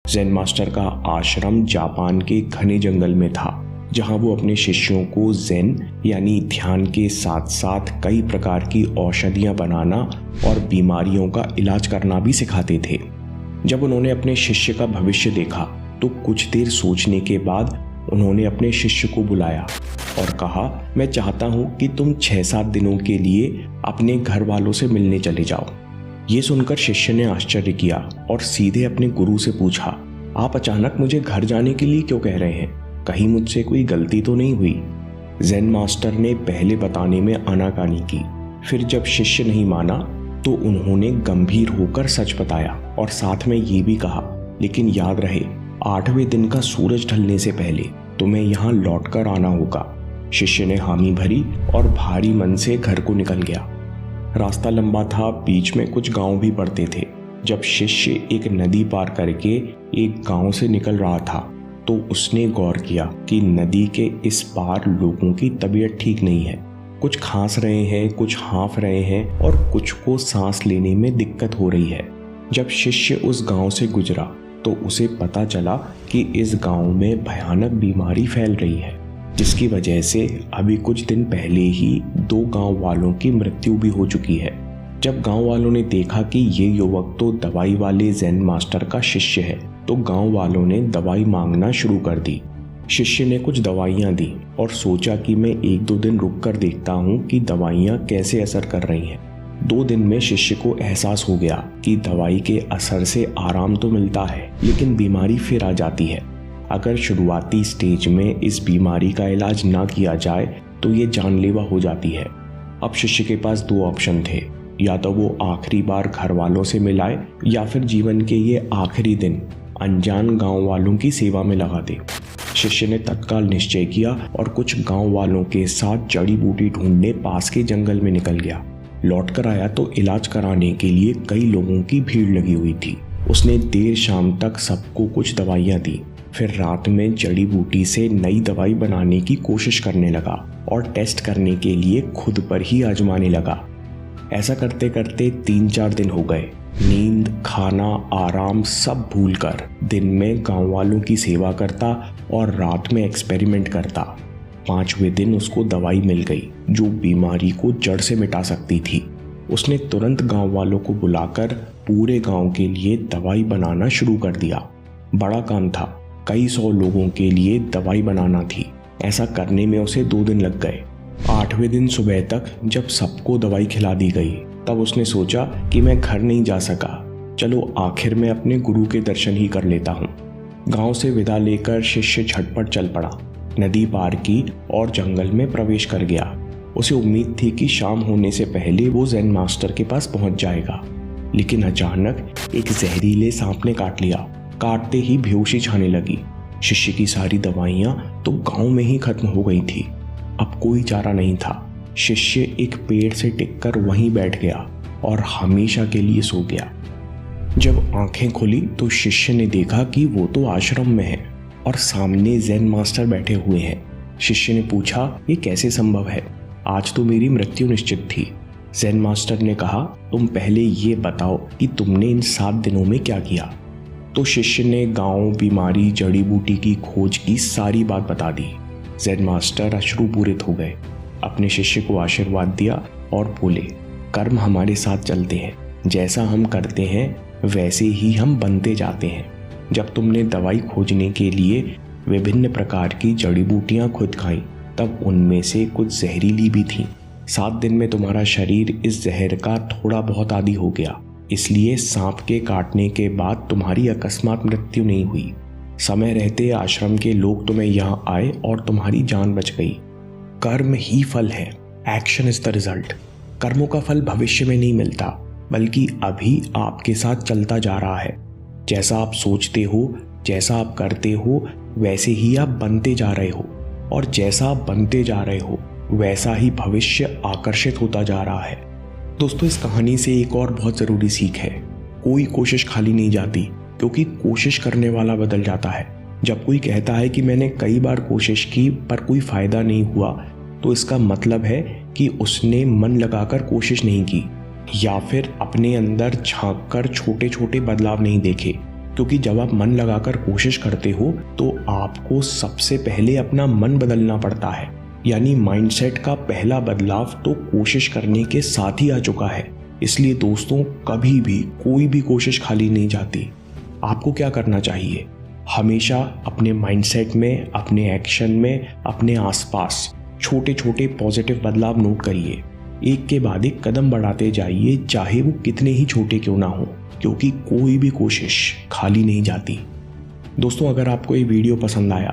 Zen master का आश्रम Japan के घने जंगल में था, जहां वो अपने शिष्यों को ज़ेन यानी ध्यान के साथ साथ कई प्रकार की औषधियां बनाना और बीमारियों का इलाज करना भी सिखाते थे। जब उन्होंने अपने शिष्य का भविष्य देखा तो कुछ देर सोचने के बाद उन्होंने अपने शिष्य को बुलाया और कहा, मैं चाहता हूँ कि तुम 6-7 दिनों के लिए अपने घर वालों से मिलने चले जाओ। ये सुनकर शिष्य ने आश्चर्य किया और सीधे अपने गुरु से पूछा, आप अचानक मुझे घर जाने के लिए क्यों कह रहे हैं? कहीं मुझसे कोई गलती तो नहीं हुई? ज़ेन मास्टर ने पहले बताने में आनाकानी की, फिर जब शिष्य नहीं माना तो उन्होंने गंभीर होकर सच बताया और साथ में ये भी कहा, लेकिन याद रहे 8वें दिन का सूरज ढलने से पहले तुम्हें यहाँ लौटकर आना होगा। शिष्य ने हामी भरी और भारी मन से घर को निकल गया। रास्ता लंबा था, बीच में कुछ गांव भी पड़ते थे। जब शिष्य एक नदी पार करके एक गांव से निकल रहा था तो उसने गौर किया कि नदी के इस पार लोगों की तबीयत ठीक नहीं है। कुछ खांस रहे हैं, कुछ हाँफ रहे हैं और कुछ को सांस लेने में दिक्कत हो रही है। जब शिष्य उस गांव से गुजरा तो उसे पता चला कि इस गांव में भयानक बीमारी फैल रही है, जिसकी वजह से अभी कुछ दिन पहले ही 2 गांव वालों की मृत्यु भी हो चुकी है। जब गांव वालों ने देखा कि ये युवक तो दवाई वाले ज़ेन मास्टर का शिष्य है तो गांव वालों ने दवाई मांगना शुरू कर दी। शिष्य ने कुछ दवाइयां दी और सोचा कि मैं 1-2 दिन रुक कर देखता हूँ कि दवाइयां कैसे असर कर रही हैं। 2 दिन में शिष्य को एहसास हो गया कि दवाई के असर से आराम तो मिलता है लेकिन बीमारी फिर आ जाती है। अगर शुरुआती स्टेज में इस बीमारी का इलाज ना किया जाए तो ये जानलेवा हो जाती है। अब शिष्य के पास 2 ऑप्शन थे, या तो वो आखिरी बार घर वालों से मिलाए या फिर जीवन के ये आखिरी दिन अनजान गांव वालों की सेवा में लगा दे। शिष्य ने तत्काल निश्चय किया और कुछ गांव वालों के साथ जड़ी बूटी ढूंढने पास के जंगल में निकल गया। लौटकर आया तो इलाज कराने के लिए कई लोगों की भीड़ लगी हुई थी। उसने देर शाम तक सबको कुछ दवाइयां दी, फिर रात में जड़ी बूटी से नई दवाई बनाने की कोशिश करने लगा और टेस्ट करने के लिए खुद पर ही आजमाने लगा। ऐसा करते करते 3-4 दिन हो गए। नींद, खाना, आराम सब भूलकर दिन में गांव वालों की सेवा करता और रात में एक्सपेरिमेंट करता। 5वें दिन उसको दवाई मिल गई जो बीमारी को जड़ से मिटा सकती थी। उसने तुरंत गांव वालों को बुलाकर पूरे गांव के लिए दवाई बनाना शुरू कर दिया। बड़ा काम था, कई 100 लोगों के लिए दवाई बनाना थी। ऐसा करने में उसे 2 दिन लग गए। 8वें दिन सुबह तक जब सबको दवाई खिला दी गई तब उसने सोचा कि मैं घर नहीं जा सका, चलो आखिर में अपने गुरु के दर्शन ही कर लेता हूँ। गांव से विदा लेकर शिष्य झटपट चल पड़ा, नदी पार की और जंगल में प्रवेश कर गया। उसे उम्मीद थी कि शाम होने से पहले वो ज़ेन मास्टर के पास पहुंच जाएगा, लेकिन अचानक एक जहरीले सांप ने काट लिया। काटते ही बेहोशी छाने लगी। शिष्य की सारी दवाइयां तो गांव में ही खत्म हो गई थी। अब कोई चारा नहीं था। शिष्य एक पेड़ से टिककर वहीं बैठ गया और हमेशा के लिए सो गया। जब आंखें खुली तो शिष्य ने देखा कि वो तो आश्रम में है और सामने ज़ेन मास्टर बैठे हुए हैं। शिष्य ने पूछा, ये कैसे संभव है? आज तो मेरी मृत्यु निश्चित थी। ज़ेन मास्टर ने कहा, तुम पहले ये बताओ कि तुमने इन 7 दिनों में क्या किया। तो शिष्य ने गांव, बीमारी, जड़ी बूटी की खोज की सारी बात बता दी। ज़ेन मास्टर अश्रुपूरित हो गए, अपने शिष्य को आशीर्वाद दिया और बोले, कर्म हमारे साथ चलते हैं, जैसा हम करते हैं वैसे ही हम बनते जाते हैं। जब तुमने दवाई खोजने के लिए विभिन्न प्रकार की जड़ी बूटियां खुद खाई तब उनमें से कुछ जहरीली भी थीं। 7 दिन में तुम्हारा शरीर इस जहर का थोड़ा बहुत आदी हो गया, इसलिए सांप के काटने के बाद तुम्हारी अकस्मात मृत्यु नहीं हुई। समय रहते आश्रम के लोग तुम्हें यहाँ आए और तुम्हारी जान बच गई। कर्म ही फल है, एक्शन इज द रिजल्ट। कर्मों का फल भविष्य में नहीं मिलता, बल्कि अभी आपके साथ चलता जा रहा है। जैसा आप सोचते हो, जैसा आप करते हो, वैसे ही आप बनते जा रहे हो, और जैसा आप बनते जा रहे हो वैसा ही भविष्य आकर्षित होता जा रहा है। दोस्तों, इस कहानी से एक और बहुत ज़रूरी सीख है, कोई कोशिश खाली नहीं जाती, क्योंकि कोशिश करने वाला बदल जाता है। जब कोई कहता है कि मैंने कई बार कोशिश की पर कोई फ़ायदा नहीं हुआ, तो इसका मतलब है कि उसने मन लगाकर कोशिश नहीं की, या फिर अपने अंदर झांक कर छोटे छोटे बदलाव नहीं देखे। क्योंकि जब आप मन लगाकर कोशिश करते हो तो आपको सबसे पहले अपना मन बदलना पड़ता है। यानी माइंडसेट का पहला बदलाव तो कोशिश करने के साथ ही आ चुका है। इसलिए दोस्तों, कभी भी कोई भी कोशिश खाली नहीं जाती। आपको क्या करना चाहिए? हमेशा अपने माइंडसेट में, अपने एक्शन में, अपने आसपास छोटे छोटे पॉजिटिव बदलाव नोट करिए। एक के बाद एक कदम बढ़ाते जाइए, चाहे वो कितने ही छोटे क्यों ना हो, क्योंकि कोई भी कोशिश खाली नहीं जाती। दोस्तों, अगर आपको ये वीडियो पसंद आया